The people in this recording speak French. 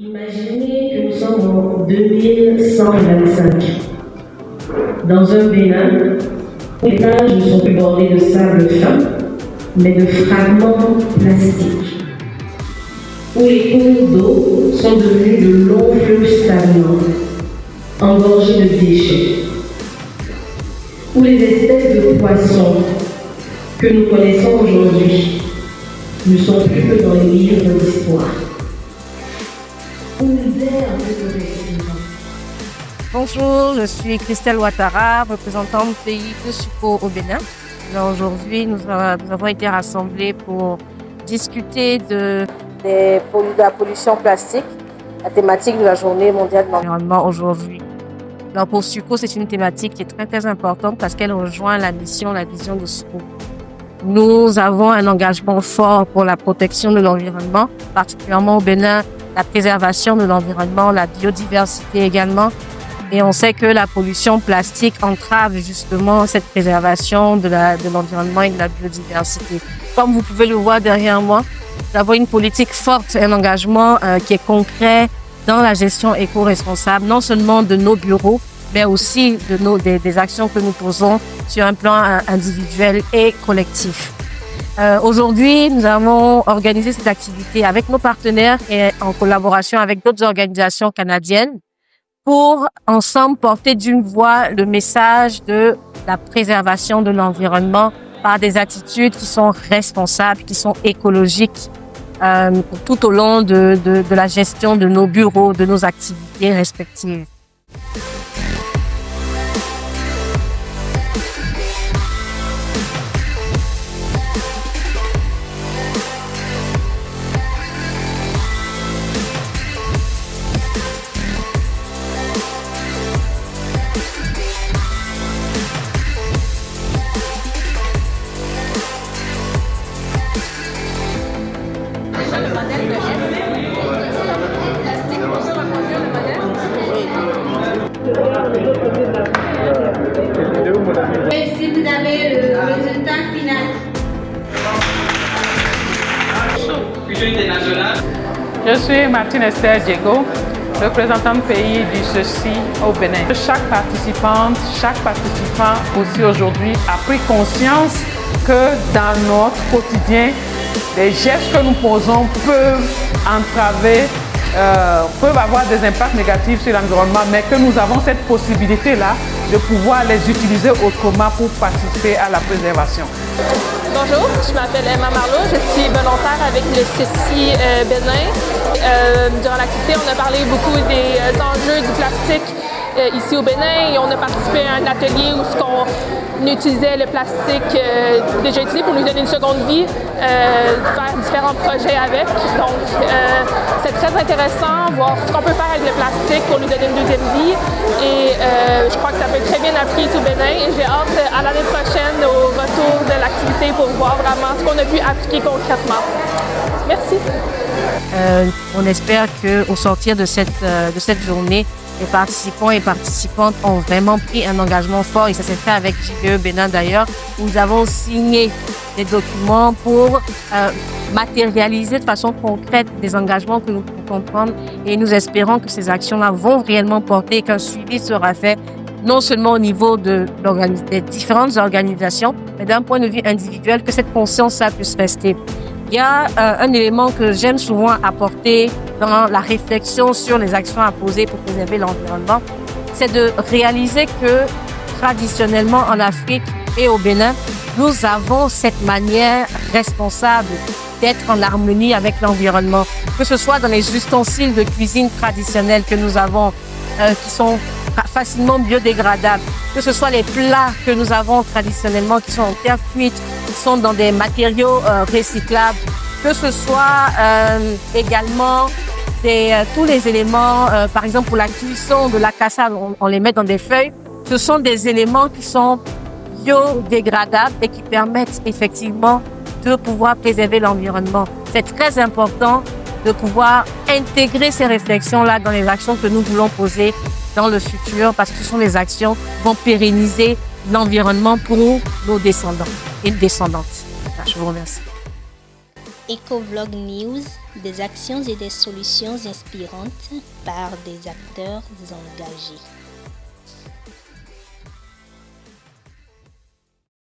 Imaginez que nous sommes en 2125, dans un Bénin où les plages ne sont plus bordées de sable fin, mais de fragments plastiques, où les cours d'eau sont devenus de longs fleuves stagnants, engorgés de déchets, où les espèces de poissons que nous connaissons aujourd'hui ne sont plus que dans les livres d'histoire. Bonjour, je suis Christelle Ouattara, représentante pays de Suco au Bénin. Aujourd'hui, nous avons été rassemblés pour discuter de la pollution plastique, la thématique de la Journée mondiale de l'environnement aujourd'hui. Donc pour Suco, c'est une thématique qui est très importante parce qu'elle rejoint la mission, la vision de Suco. Nous avons un engagement fort pour la protection de l'environnement, particulièrement au Bénin, la préservation de l'environnement, la biodiversité également. Et on sait que la pollution plastique entrave justement cette préservation de l'environnement et de la biodiversité. Comme vous pouvez le voir derrière moi, nous avons une politique forte et un engagement qui est concret dans la gestion éco-responsable, non seulement de nos bureaux, mais aussi des actions que nous posons sur un plan individuel et collectif. Aujourd'hui, nous avons organisé cette activité avec nos partenaires et en collaboration avec d'autres organisations canadiennes pour ensemble porter d'une voix le message de la préservation de l'environnement par des attitudes qui sont responsables, qui sont écologiques tout au long de la gestion de nos bureaux, de nos activités respectives. Ici, vous avez le résultat final. Je suis Martine Esther Diego, représentante pays du CECI au Bénin. Chaque participante, chaque participant aussi aujourd'hui a pris conscience que dans notre quotidien, les gestes que nous posons peuvent entraver, peuvent avoir des impacts négatifs sur l'environnement, mais que nous avons cette possibilité-là de pouvoir les utiliser autrement pour participer à la préservation. Bonjour, je m'appelle Emma Marleau, je suis volontaire avec le CECI Bénin. Durant l'activité, on a parlé beaucoup des enjeux du plastique ici au Bénin et on a participé à un atelier où on utilisait le plastique déjà utilisé pour lui donner une seconde vie, faire différents projets avec. Donc c'est très intéressant, voir ce qu'on peut faire avec le plastique pour lui donner une deuxième vie. Et je crois que ça peut être très bien appris ici au Bénin et j'ai hâte à l'année prochaine au retour de l'activité pour voir vraiment ce qu'on a pu appliquer concrètement. Merci. On espère qu'au sortir de cette journée, les participants et participantes ont vraiment pris un engagement fort et ça s'est fait avec JBE Bénin d'ailleurs, où nous avons signé des documents pour matérialiser de façon concrète des engagements que nous pouvons prendre et nous espérons que ces actions-là vont réellement porter, qu'un suivi sera fait non seulement au niveau des différentes organisations, mais d'un point de vue individuel, que cette conscience-là puisse rester. Il y a un élément que j'aime souvent apporter dans la réflexion sur les actions à poser pour préserver l'environnement, c'est de réaliser que traditionnellement en Afrique et au Bénin, nous avons cette manière responsable d'être en harmonie avec l'environnement, que ce soit dans les ustensiles de cuisine traditionnels que nous avons, qui sont facilement biodégradables, que ce soit les plats que nous avons traditionnellement qui sont en terre cuite, qui sont dans des matériaux recyclables, que ce soit également tous les éléments, par exemple pour la cuisson de la cassave, on les met dans des feuilles. Ce sont des éléments qui sont biodégradables et qui permettent effectivement de pouvoir préserver l'environnement. C'est très important de pouvoir intégrer ces réflexions-là dans les actions que nous voulons poser dans le futur parce que ce sont des actions qui vont pérenniser l'environnement pour nos descendants et descendantes. Je vous remercie. Ecovlog News, des actions et des solutions inspirantes par des acteurs engagés.